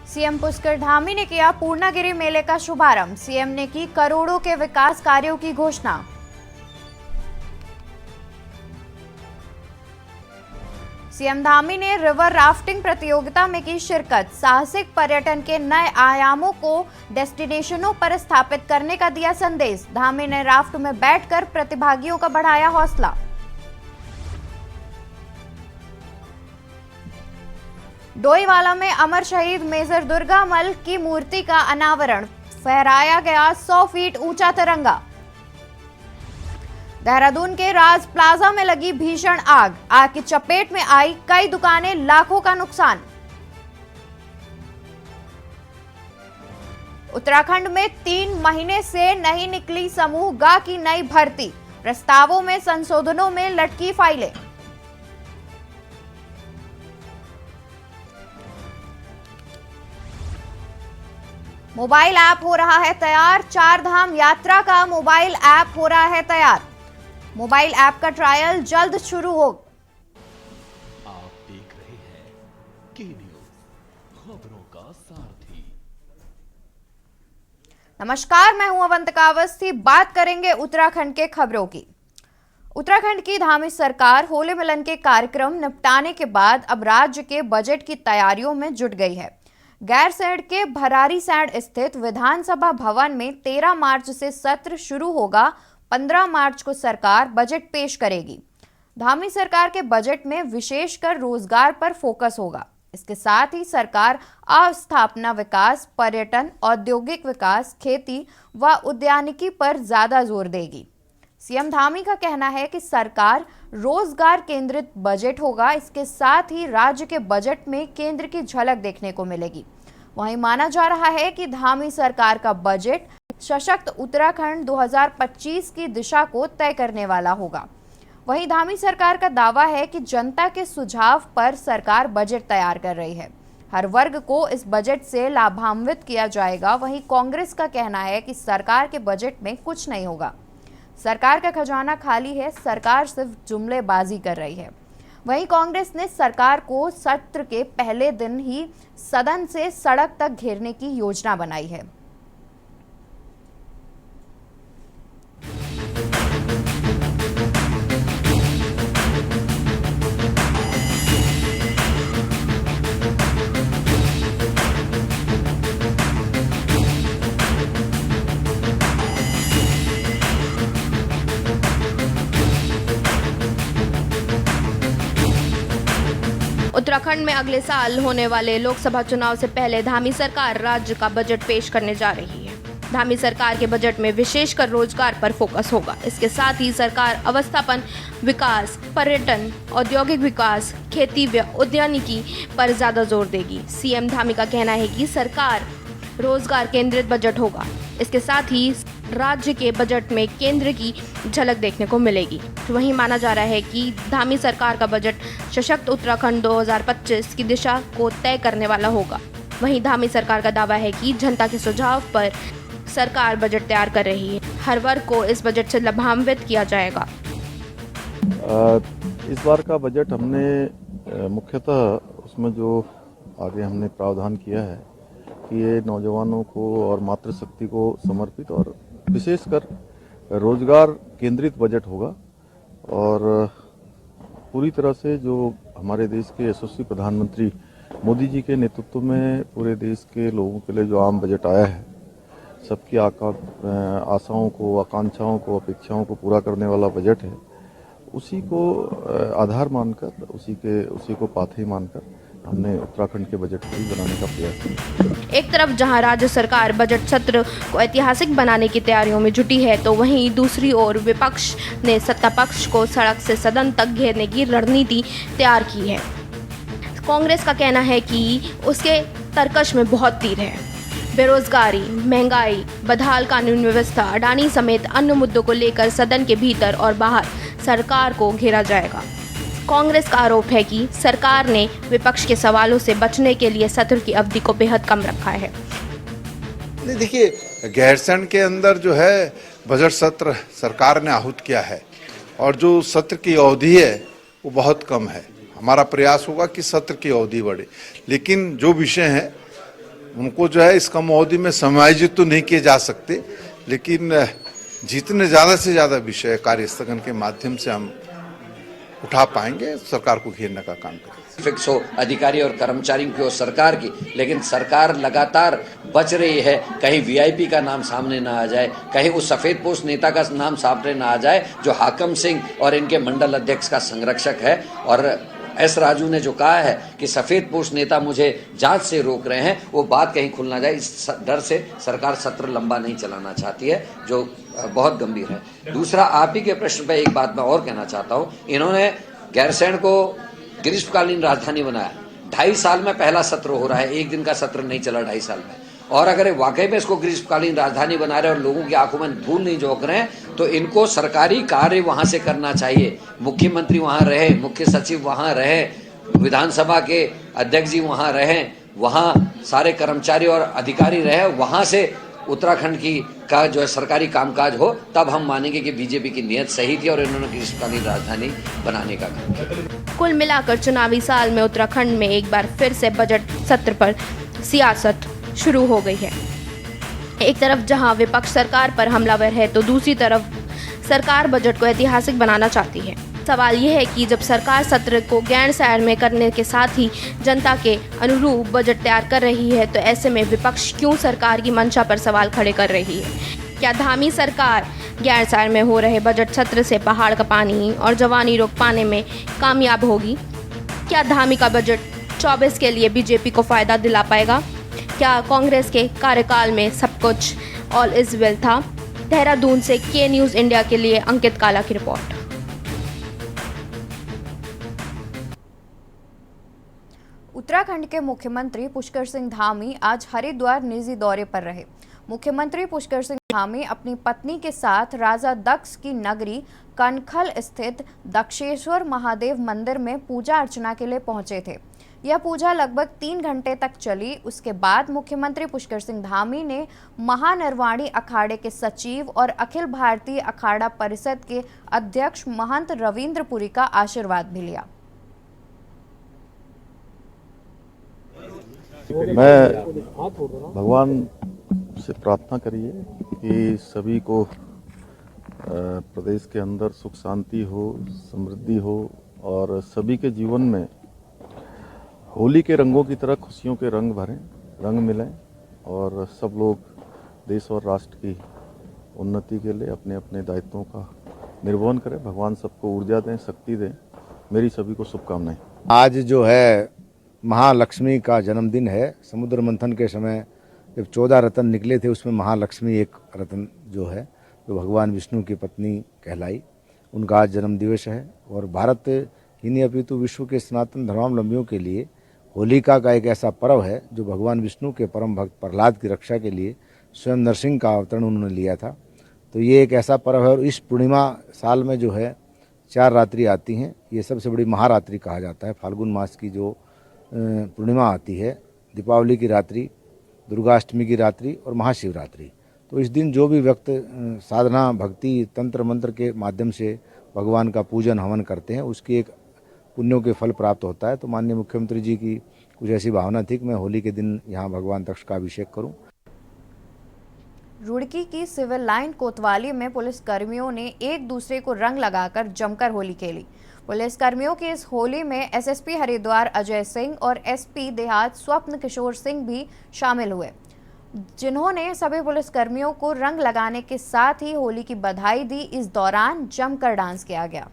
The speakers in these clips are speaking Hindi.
सीएम पुष्कर धामी ने किया पूर्णागिरि मेले का शुभारंभ। सीएम ने की करोड़ों के विकास कार्यों की घोषणा। सीएम धामी ने रिवर राफ्टिंग प्रतियोगिता में की शिरकत। साहसिक पर्यटन के नए आयामों को डेस्टिनेशनों पर स्थापित करने का दिया संदेश। धामी ने राफ्ट में बैठकर प्रतिभागियों का बढ़ाया हौसला। डोईवाला में अमर शहीद मेजर दुर्गामल की मूर्ति का अनावरण। फहराया गया 100 फीट ऊंचा तिरंगा। देहरादून के राज प्लाजा में लगी भीषण आग। आग की चपेट में आई कई दुकानें, लाखों का नुकसान। उत्तराखंड में 3 महीने से नहीं निकली समूह ग की नई भर्ती। प्रस्तावों में संशोधनों में लटकी फाइलें। मोबाइल ऐप हो रहा है तैयार। 4 धाम यात्रा का मोबाइल ऐप हो रहा है तैयार। मोबाइल ऐप का ट्रायल जल्द शुरू हो। आप देख रहे हैं के न्यूज़, खबरों का सारथी। नमस्कार, मैं हूं अवंतिका अवस्थी। बात करेंगे उत्तराखंड के खबरों की। उत्तराखंड की धामी सरकार होली मिलन के कार्यक्रम निपटाने के बाद अब राज्य के बजट की तैयारियों में जुट गई है। गैरसैंण के भरारीसैंण स्थित विधानसभा भवन में 13 मार्च से सत्र शुरू होगा। 15 मार्च को सरकार बजट पेश करेगी। धामी सरकार के बजट में विशेषकर रोजगार पर फोकस होगा। इसके साथ ही सरकार अस्थापना विकास, पर्यटन, औद्योगिक विकास, खेती व उद्यानिकी पर ज्यादा जोर देगी। सीएम धामी का कहना है कि सरकार रोजगार केंद्रित बजट होगा। इसके साथ ही राज्य के बजट में केंद्र की झलक देखने को मिलेगी। वहीं माना जा रहा है कि धामी सरकार का बजट सशक्त उत्तराखंड 2025 की दिशा को तय करने वाला होगा। वहीं धामी सरकार का दावा है कि जनता के सुझाव पर सरकार बजट तैयार कर रही है। हर वर्ग को इस बजट से लाभान्वित किया जाएगा। वहीं कांग्रेस का कहना है कि सरकार के बजट में कुछ नहीं होगा। सरकार का खजाना खाली है, सरकार सिर्फ जुमलेबाजी कर रही है। वहीं कांग्रेस ने सरकार को सत्र के पहले दिन ही सदन से सड़क तक घेरने की योजना बनाई है। उत्तराखंड में अगले साल होने वाले लोकसभा चुनाव से पहले धामी सरकार राज्य का बजट पेश करने जा रही है। धामी सरकार के बजट में विशेषकर रोजगार पर फोकस होगा। इसके साथ ही सरकार अवस्थापन विकास, पर्यटन, औद्योगिक विकास, खेती व उद्यानिकी पर ज्यादा जोर देगी। सीएम धामी का कहना है कि सरकार रोजगार केंद्रित बजट होगा। इसके साथ ही राज्य के बजट में केंद्र की झलक देखने को मिलेगी। वहीं माना जा रहा है कि धामी सरकार का बजट सशक्त उत्तराखंड 2025 की दिशा को तय करने वाला होगा। वहीं धामी सरकार का दावा है कि जनता के सुझाव पर सरकार बजट तैयार कर रही है। हर वर्ग को इस बजट से लाभान्वित किया जाएगा। इस बार का बजट हमने मुख्यतः उसमें जो आगे हमने प्रावधान किया है कि ये नौजवानों को और मातृशक्ति को समर्पित और विशेषकर रोजगार केंद्रित बजट होगा। और पूरी तरह से जो हमारे देश के यशस्वी प्रधानमंत्री मोदी जी के नेतृत्व में पूरे देश के लोगों के लिए जो आम बजट आया है, सबकी आशाओं को, आकांक्षाओं को, अपेक्षाओं को पूरा करने वाला बजट है। उसी को आधार मानकर, उसी को पाथेय मानकर हमने उत्तराखंड के बजट को बनाने का प्रयास किया। एक तरफ जहां राज्य सरकार बजट सत्र को ऐतिहासिक बनाने की तैयारियों में जुटी है, तो वहीं दूसरी ओर विपक्ष ने सत्ता पक्ष को सड़क से सदन तक घेरने की रणनीति तैयार की है। कांग्रेस का कहना है कि उसके तरकश में बहुत तीर है। बेरोजगारी, महंगाई, बदहाल कानून व्यवस्था, अडानी समेत अन्य मुद्दों को लेकर सदन के भीतर और बाहर सरकार को घेरा जाएगा। कांग्रेस का आरोप है कि सरकार ने विपक्ष के सवालों से बचने के लिए सत्र की अवधि को बेहद कम रखा है। नहीं, देखिए, गैरसैंण के अंदर जो है बजट सत्र सरकार ने आहूत किया है और जो सत्र की अवधि है वो बहुत कम है। हमारा प्रयास होगा कि सत्र की अवधि बढ़े, लेकिन जो विषय है उनको जो है इस कम अवधि में समायोजित तो नहीं किए जा सकते, लेकिन जितने ज़्यादा से ज़्यादा विषय कार्य स्थगन के माध्यम से हम उठा पाएंगे, सरकार को घेरने का काम करेंगे। फिक्स हो अधिकारी और कर्मचारियों की और सरकार की, लेकिन सरकार लगातार बच रही है। कहीं वीआईपी का नाम सामने ना आ जाए, कहीं उस सफेद पोस्ट नेता का नाम सामने ना आ जाए जो हाकम सिंह और इनके मंडल अध्यक्ष का संरक्षक है। और एस राजू ने जो कहा है कि सफेद पोस्ट नेता मुझे जांच से रोक रहे हैं, वो बात कहीं खुल ना जाए, इस डर से सरकार सत्र लंबा नहीं चलाना चाहती है, जो बहुत गंभीर है। दूसरा, आप ही के प्रश्न पे एक बात मैं और कहना चाहता हूँ। इन्होंने गैरसैंण को ग्रीष्मकालीन राजधानी बनाया, 2.5 साल में पहला सत्र हो रहा है, एक दिन का सत्र नहीं चला 2.5 साल में। और अगर वाकई में इसको ग्रीष्मकालीन राजधानी बना रहे और लोगों की आंखों में धूल नहीं झोंक रहे हैं, तो इनको सरकारी कार्य वहां से करना चाहिए। मुख्यमंत्री वहां रहे, मुख्य सचिव वहां रहे, विधानसभा के अध्यक्ष जी वहां रहे, वहां सारे कर्मचारी और अधिकारी रहे, वहां से उत्तराखंड की का जो है सरकारी कामकाज हो, तब हम मानेंगे कि बीजेपी की नीयत सही थी और इन्होंने ग्रीष्मकालीन राजधानी बनाने का काम किया। कुल मिलाकर चुनावी साल में उत्तराखंड में एक बार फिर से बजट सत्र पर सियासत शुरू हो गई है। एक तरफ जहां विपक्ष सरकार पर हमलावर है, तो दूसरी तरफ सरकार बजट को ऐतिहासिक बनाना चाहती है। सवाल यह है कि जब सरकार सत्र को गैरसैंण में करने के साथ ही जनता के अनुरूप बजट तैयार कर रही है, तो ऐसे में विपक्ष क्यों सरकार की मंशा पर सवाल खड़े कर रही है? क्या धामी सरकार गैरसैंण में हो रहे बजट सत्र से पहाड़ का पानी और जवानी रोक पाने में कामयाब होगी? क्या धामी का बजट 24 के लिए बीजेपी को फायदा दिला पाएगा? क्या कांग्रेस के कार्यकाल में सब कुछ ऑल इज वेल था? देहरादून से के न्यूज़ इंडिया के लिए अंकित काला की रिपोर्ट। उत्तराखंड के मुख्यमंत्री पुष्कर सिंह धामी आज हरिद्वार निजी दौरे पर रहे। मुख्यमंत्री पुष्कर सिंह धामी अपनी पत्नी के साथ राजा दक्ष की नगरी कनखल स्थित दक्षेश्वर महादेव मंदिर में पूजा अर्चना के लिए पहुंचे थे। यह पूजा लगभग 3 घंटे तक चली। उसके बाद मुख्यमंत्री पुष्कर सिंह धामी ने महानरवाणी अखाड़े के सचिव और अखिल भारतीय अखाड़ा परिषद के अध्यक्ष महंत रविंद्रपुरी का आशीर्वाद भी लिया। मैं भगवान से प्रार्थना करिए कि सभी को प्रदेश के अंदर सुख शांति हो, समृद्धि हो और सभी के जीवन में होली के रंगों की तरह खुशियों के रंग भरें, रंग मिलें और सब लोग देश और राष्ट्र की उन्नति के लिए अपने अपने दायित्वों का निर्वहन करें। भगवान सबको ऊर्जा दें, शक्ति दें। मेरी सभी को शुभकामनाएं। आज जो है महालक्ष्मी का जन्मदिन है। समुद्र मंथन के समय जब 14 रत्न निकले थे, उसमें महालक्ष्मी एक रत्न जो है, जो भगवान विष्णु की पत्नी कहलाई, उनका आज जन्म दिवस है। और भारत ही नहीं अपितु विश्व के सनातन धर्मावलंबियों के लिए होलिका का एक ऐसा पर्व है जो भगवान विष्णु के परम भक्त प्रहलाद की रक्षा के लिए स्वयं नरसिंह का अवतरण उन्होंने लिया था। तो ये एक ऐसा पर्व है और इस पूर्णिमा साल में जो है 4 रात्रि आती हैं। ये सबसे बड़ी महारात्रि कहा जाता है। फाल्गुन मास की जो पूर्णिमा आती है, दीपावली की रात्रि, दुर्गाष्टमी की रात्रि और महाशिवरात्रि। तो इस दिन जो भी व्यक्ति साधना, भक्ति, तंत्र मंत्र के माध्यम से भगवान का पूजन हवन करते हैं, उसकी एक पुण्यों के फल प्राप्त होता है। तो माननीय मुख्यमंत्री जी की कुछ ऐसी भावना थी कि मैं होली के दिन यहाँ भगवान दक्ष का अभिषेक करूँ। रुड़की की सिविल लाइन कोतवाली में पुलिस कर्मियों ने एक दूसरे को रंग लगाकर जमकर होली खेली। पुलिस कर्मियों की इस होली में एसएसपी हरिद्वार अजय सिंह और एसपी देहात स्वप्न किशोर सिंह भी शामिल हुए, जिन्होंने सभी पुलिस कर्मियों को रंग लगाने के साथ ही होली की बधाई दी। इस दौरान जमकर डांस किया गया।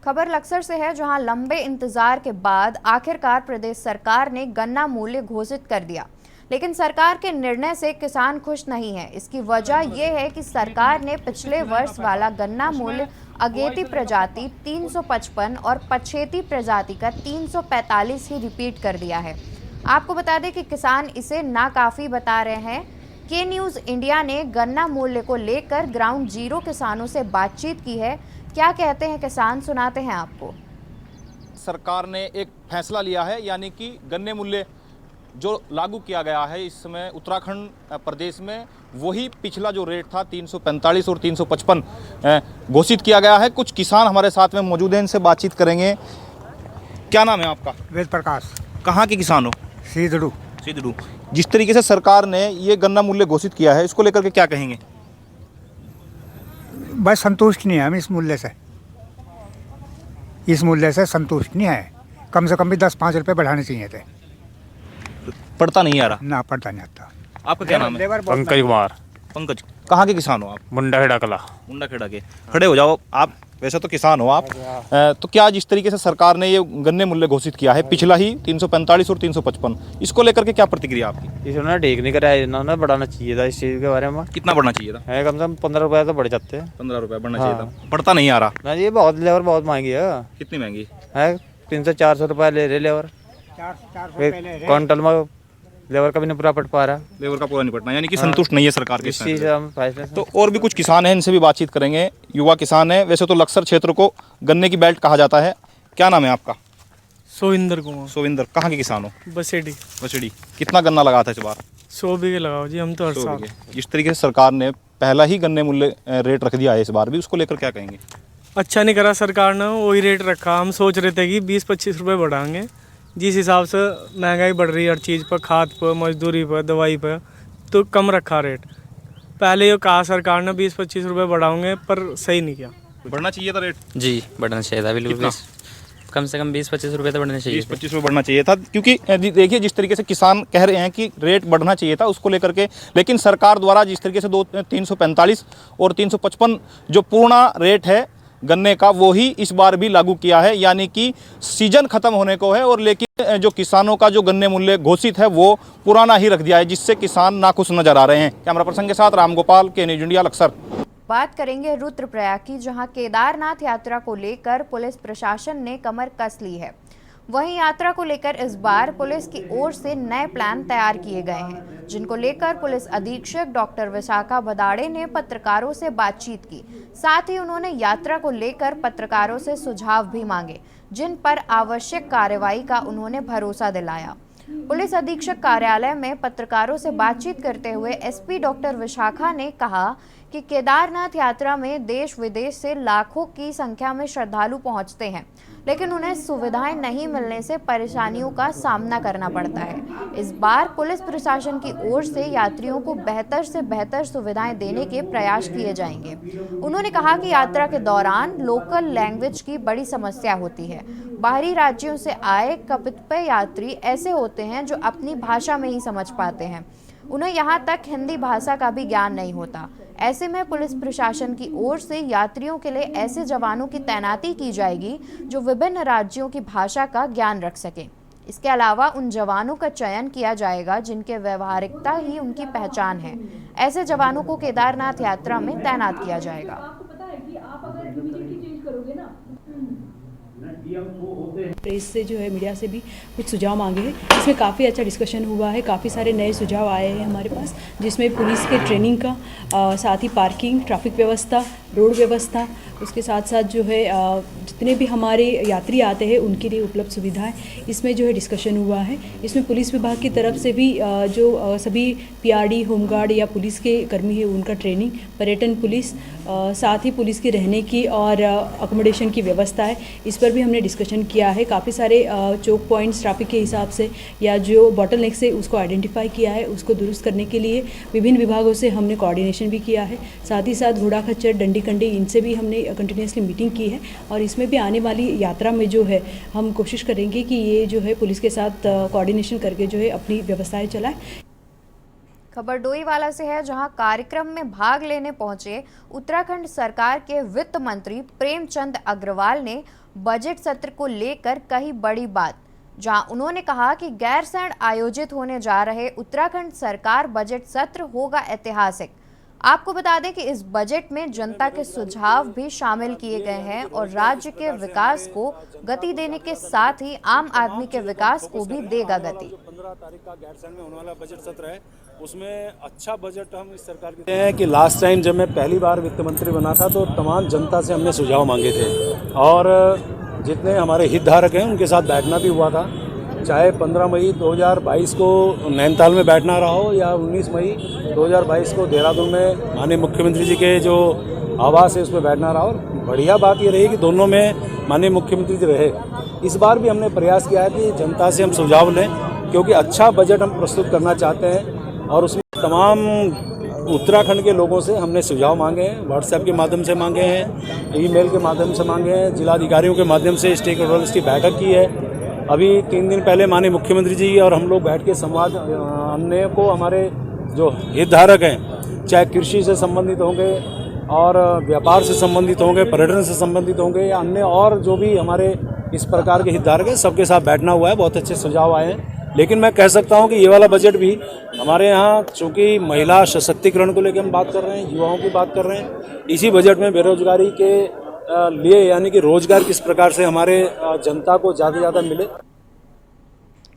खबर लक्सर से है, जहां लंबे इंतजार के बाद आखिरकार प्रदेश सरकार ने गन्ना मूल्य घोषित कर दिया। लेकिन सरकार के निर्णय से किसान खुश नहीं है। इसकी वजह यह है कि सरकार ने पिछले वर्ष वाला गन्ना मूल्य अगेती प्रजाति 355 और पछेती प्रजाति का 345 ही रिपीट कर दिया है। आपको बता दें कि किसान इसे नाकाफी बता रहे हैं। के न्यूज़ इंडिया ने गन्ना मूल्य को लेकर ग्राउंड जीरो किसानों से बातचीत की है। क्या कहते हैं किसान, सुनाते हैं आपको। सरकार ने एक फैसला लिया है, यानी कि गन्ने मूल्य जो लागू किया गया है इस समय उत्तराखंड प्रदेश में, वही पिछला जो रेट था 345 और 355 घोषित किया गया है। कुछ किसान हमारे साथ में मौजूद हैं, इनसे बातचीत करेंगे। क्या नाम है आपका? वेद प्रकाश। कहाँ के किसान हो? सीधड़ू। सिद्धू। जिस तरीके से सरकार ने ये गन्ना मूल्य घोषित किया है, इसको लेकर के क्या कहेंगे? बस संतुष्ट नहीं है हम इस मूल्य से, संतुष्ट नहीं है। कम से कम भी 10-5 रुपए बढ़ाने चाहिए थे। पड़ता नहीं आ रहा ना, पड़ता नहीं आता। आपका क्या नाम है? पंकज कुमार। पंकज, कहाँ के किसान हो आप? मुंडा खेड़ा कला। मुंडा खेड़ा के। खड़े हो जाओ आप, वैसे तो किसान हो आप। तो क्या जिस तरीके से सरकार ने ये गन्ने मूल्य घोषित किया है, पिछला ही 345 और 355, इसको लेकर के क्या प्रतिक्रिया आपकी? इसने ठीक नहीं कराया, इन्होंने बढ़ाना चाहिए था इस चीज़ के बारे में। कितना बढ़ना चाहिए था? है कम से कम 15 रुपये तो बढ़ जाते हैं। 15 रुपये बढ़ना चाहिए था, बढ़ता नहीं आ रहा ना जी। बहुत लेबर बहुत महंगी है। कितनी महंगी है? 300-400 रुपये ले रहे लेबर। 400 क्विंटल में लेबर का भी नहीं पूरा पट पा रहा। लेबर का पूरा नहीं पड़ना, यानी कि संतुष्ट नहीं है सरकार के इस चीज़ से हम फैसले। तो और भी कुछ किसान हैं, इनसे भी बातचीत करेंगे। युवा किसान है, वैसे तो लक्सर क्षेत्र को गन्ने की बेल्ट कहा जाता है। क्या नाम है आपका? सोविंदर कुमार। सोविंदर, कहाँ के किसान हो? बसेडी। बसड़ी। कितना गन्ना लगा था इस बार? 100 बीघे लगाओ जी, हम तो हर साल। जिस तरीके से सरकार ने पहला ही गन्ने मूल्य रेट रख दिया है इस बार भी, उसको लेकर क्या कहेंगे? अच्छा नहीं करा सरकार ने, वही रेट रखा। हम सोच रहे थे कि 20-25 रुपये बढ़ाएंगे। जिस हिसाब से महंगाई बढ़ रही है हर चीज़ पर, खाद पर, मजदूरी पर, दवाई पर, तो कम रखा रेट। पहले ये कहा सरकार ने 20-25 रुपये बढ़ाओगे, पर सही नहीं किया। बढ़ना चाहिए था रेट? जी बढ़ना चाहिए था, बिल्कुल। कम से कम 20-25 रुपये तो बढ़ने चाहिए। 20-25 रुपये बढ़ना चाहिए था, क्योंकि देखिए जिस तरीके से किसान कह रहे हैं कि रेट बढ़ना चाहिए था, उसको लेकर के, लेकिन सरकार द्वारा जिस तरीके से 345 और 355 जो पूर्ण रेट है गन्ने का, वो ही इस बार भी लागू किया है। यानी कि सीजन खत्म होने को है, और लेकिन जो किसानों का जो गन्ने मूल्य घोषित है वो पुराना ही रख दिया है, जिससे किसान नाखुश नजर आ रहे हैं। कैमरा पर्सन के साथ रामगोपाल, के न्यूज इंडिया, लक्सर। बात करेंगे रुद्रप्रयाग की, जहां केदारनाथ यात्रा को लेकर पुलिस प्रशासन ने कमर कस ली है। वहीं यात्रा को लेकर इस बार पुलिस की ओर से नए प्लान तैयार किए गए हैं, जिनको लेकर पुलिस अधीक्षक डॉक्टर विशाखा बदाड़े ने पत्रकारों से बातचीत की। साथ ही उन्होंने यात्रा को लेकर पत्रकारों से सुझाव भी मांगे, जिन पर आवश्यक कार्रवाई का उन्होंने भरोसा दिलाया। पुलिस अधीक्षक कार्यालय में पत्रकारों से बातचीत करते हुए एसपी डॉक्टर विशाखा ने कहा कि केदारनाथ यात्रा में देश विदेश से लाखों की संख्या में श्रद्धालु पहुंचते हैं, लेकिन उन्हें सुविधाएं नहीं मिलने से परेशानियों का सामना करना पड़ता है। इस बार पुलिस प्रशासन की ओर से यात्रियों को बेहतर से बेहतर सुविधाएं देने के प्रयास किए जाएंगे। उन्होंने कहा कि यात्रा के दौरान लोकल लैंग्वेज की बड़ी समस्या होती है। बाहरी राज्यों से आए कतिपय यात्री ऐसे होते हैं जो अपनी भाषा में ही समझ पाते हैं, उन्हें यहाँ तक हिंदी भाषा का भी ज्ञान नहीं होता। ऐसे में पुलिस प्रशासन की ओर से यात्रियों के लिए ऐसे जवानों की तैनाती की जाएगी जो विभिन्न राज्यों की भाषा का ज्ञान रख सकें। इसके अलावा उन जवानों का चयन किया जाएगा जिनके व्यवहारिकता ही उनकी पहचान है। ऐसे जवानों को केदारनाथ यात्रा में तैनात किया जाएगा। प्रेस से जो है, मीडिया से भी कुछ सुझाव मांगे हैं। इसमें काफ़ी अच्छा डिस्कशन हुआ है, काफ़ी सारे नए सुझाव आए हैं हमारे पास, जिसमें पुलिस के ट्रेनिंग का, साथ ही पार्किंग, ट्रैफिक व्यवस्था, रोड व्यवस्था, उसके साथ साथ जो है जितने भी हमारे यात्री आते हैं उनके लिए उपलब्ध सुविधाएं, इसमें जो है डिस्कशन हुआ है। इसमें पुलिस विभाग की तरफ से भी जो सभी पीआरडी, होमगार्ड या पुलिस के कर्मी हैं उनका ट्रेनिंग, पर्यटन पुलिस, साथ ही पुलिस की रहने की और अकोमोडेशन की व्यवस्था है, इस पर भी हमने डिस्कशन किया है। काफ़ी सारे चौक पॉइंट्स ट्रैफिक के हिसाब से या जो बॉटलनेक से उसको आइडेंटिफाई किया है, उसको दुरुस्त करने के लिए विभिन्न विभागों से हमने कोऑर्डिनेशन भी किया है। साथ ही साथ घोड़ा खच्चर, डंडी कंडी, इनसे भी हमने कंटिन्यूसली मीटिंग की है, और इसमें भी आने वाली यात्रा में जो है हम कोशिश करेंगे कि ये जो है पुलिस के साथ कोऑर्डिनेशन करके जो है अपनी व्यवस्थाएं चलाएं। खबर डोईवाला से है, जहां कार्यक्रम में भाग लेने पहुंचे उत्तराखंड सरकार के वित्त मंत्री प्रेमचंद अग्रवाल ने बजट सत्र को लेकर कही बड़ी बात, जहां उन्होंने कहा कि गैरसैंण आयोजित होने जा रहे उत्तराखंड सरकार बजट सत्र होगा ऐतिहासिक। आपको बता दें कि इस बजट में जनता के सुझाव भी शामिल किए गए हैं और राज्य के विकास को गति देने के साथ ही आम आदमी के विकास को भी देगा गति। 15 तारीख का गैरसैंण में होने वाला बजट सत्र है, उसमें अच्छा बजट हम इस सरकार के हैं कि लास्ट टाइम जब मैं पहली बार वित्त मंत्री बना था तो तमाम जनता से हमने सुझाव मांगे थे और जितने हमारे हितधारक हैं उनके साथ बैठना भी हुआ था, चाहे 15 मई 2022 को नैनीताल में बैठना रहा हो या 19 मई 2022 को देहरादून में माननीय मुख्यमंत्री जी के जो आवास है उस पर बैठना रहा। और बढ़िया बात ये रही कि दोनों में माननीय मुख्यमंत्री जी रहे। इस बार भी हमने प्रयास किया है कि जनता से हम सुझाव लें, क्योंकि अच्छा बजट हम प्रस्तुत करना चाहते हैं और उसमें तमाम उत्तराखंड के लोगों से हमने सुझाव मांगे हैं, व्हाट्सएप के माध्यम से मांगे हैं, ईमेल के माध्यम से मांगे हैं, जिलाधिकारियों के माध्यम से स्टेक होल्डर्स की बैठक की है। अभी 3 दिन पहले माननीय मुख्यमंत्री जी और हम लोग बैठ के संवाद अन्य को हमारे जो हितधारक हैं, चाहे कृषि से संबंधित होंगे और व्यापार से संबंधित होंगे, पर्यटन से संबंधित होंगे या अन्य और जो भी हमारे इस प्रकार के हितधारक हैं, सबके साथ बैठना हुआ है। बहुत अच्छे सुझाव आए हैं। लेकिन मैं कह सकता हूं कि ये वाला बजट भी हमारे यहाँ, चूँकि महिला सशक्तिकरण को लेकर हम बात कर रहे हैं, युवाओं की बात कर रहे हैं, इसी बजट में बेरोजगारी के लिए यानी कि रोजगार किस प्रकार से हमारे जनता को ज़्यादा से ज़्यादा मिले।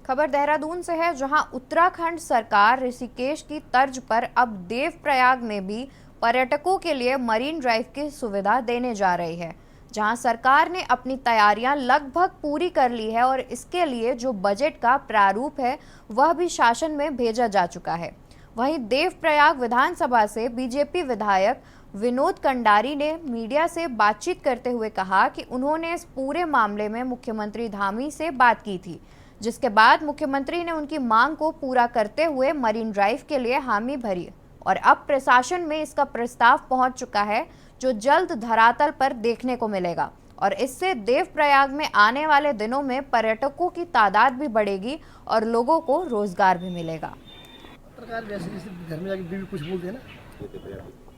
खबर देहरादून से है, जहां उत्तराखंड सरकार ऋषिकेश की तर्ज पर अब देवप्रयाग में भी पर्यटकों के लिए मरीन ड्राइव की सुविधा देने जा रही है, जहां सरकार ने अपनी तैयारियां लगभग पूरी कर ली है और इसके लिए जो बजट का प्रारूप है वह भी शासन में भेजा जा चुका है। वहीं देवप्रयाग विधानसभा से बीजेपी विधायक विनोद कंडारी ने मीडिया से बातचीत करते हुए कहा कि उन्होंने इस पूरे मामले में मुख्यमंत्री धामी से बात की थी, जिसके बाद मुख्यमंत्री ने उनकी मांग को पूरा करते हुए मरीन ड्राइव के लिए हामी भरी और अब प्रशासन में इसका प्रस्ताव पहुंच चुका है, जो जल्द धरातल पर देखने को मिलेगा और इससे देवप्रयाग में आने वाले दिनों में पर्यटकों की तादाद भी बढ़ेगी और लोगों को रोजगार भी मिलेगा।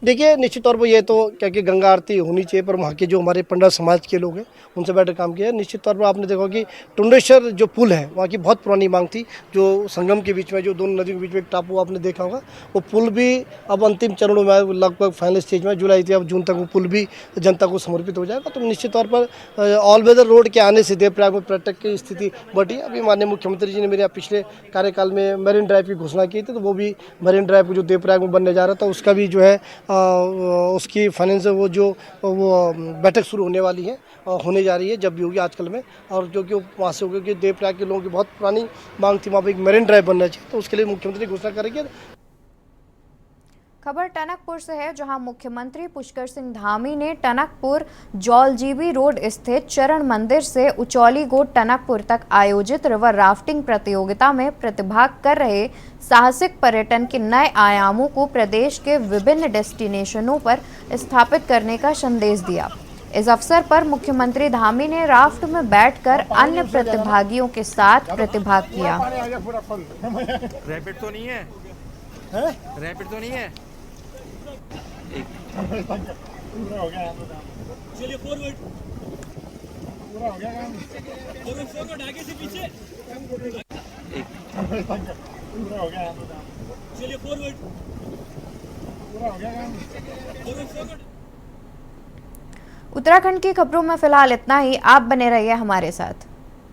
देखिए, निश्चित तौर पर ये तो क्या कि गंगा आरती होनी चाहिए, पर वहाँ के जो हमारे पंडित समाज के लोग हैं उनसे बैठकर काम किया है। निश्चित तौर पर आपने देखा कि टुंडेश्वर जो पुल है वहाँ की बहुत पुरानी मांग थी, जो संगम के बीच में, जो दोनों नदियों के बीच में एक टापू आपने देखा होगा, वो पुल भी अब अंतिम चरणों में, लगभग फाइनल स्टेज में, जुलाई से अब जून तक वो पुल भी जनता को समर्पित हो जाएगा। तो निश्चित तौर पर ऑल वेदर रोड के आने से देवप्रयाग में पर्यटक की स्थिति बढ़ी। अभी माननीय मुख्यमंत्री जी ने मेरे पिछले कार्यकाल में मरीन ड्राइव की घोषणा की थी, तो वो भी मरीन ड्राइव जो देवप्रयाग में बनने जा रहा था उसका भी जो है उसकी फाइनेंस वो बैठक शुरू होने वाली है, होने जा रही है, जब भी होगी आजकल में। और जो कि वहाँ से होगी कि देवप्रयाग के लोगों की बहुत पुरानी मांग थी, वहाँ पर एक मरीन ड्राइव बनना चाहिए, तो उसके लिए मुख्यमंत्री घोषणा करेंगे। खबर टनकपुर से है, जहां मुख्यमंत्री पुष्कर सिंह धामी ने टनकपुर जौलजीबी रोड स्थित चरण मंदिर से उचौली गोट टनकपुर तक आयोजित रिवर राफ्टिंग प्रतियोगिता में प्रतिभाग कर रहे साहसिक पर्यटन के नए आयामों को प्रदेश के विभिन्न डेस्टिनेशनों पर स्थापित करने का संदेश दिया। इस अवसर पर मुख्यमंत्री धामी ने राफ्ट में बैठकर अन्य प्रतिभागियों के साथ प्रतिभाग किया। रैपिड तो नहीं है, रैपिड तो नहीं है। चलिए फॉरवर्ड, पूरा हो गया काम, फॉरवर्ड आगे से पीछे, पूरा हो गया, चलिए फॉरवर्ड, पूरा हो गया काम, फॉरवर्ड। उत्तराखंड की खबरों में फिलहाल इतना ही। आप बने रहिए हमारे साथ।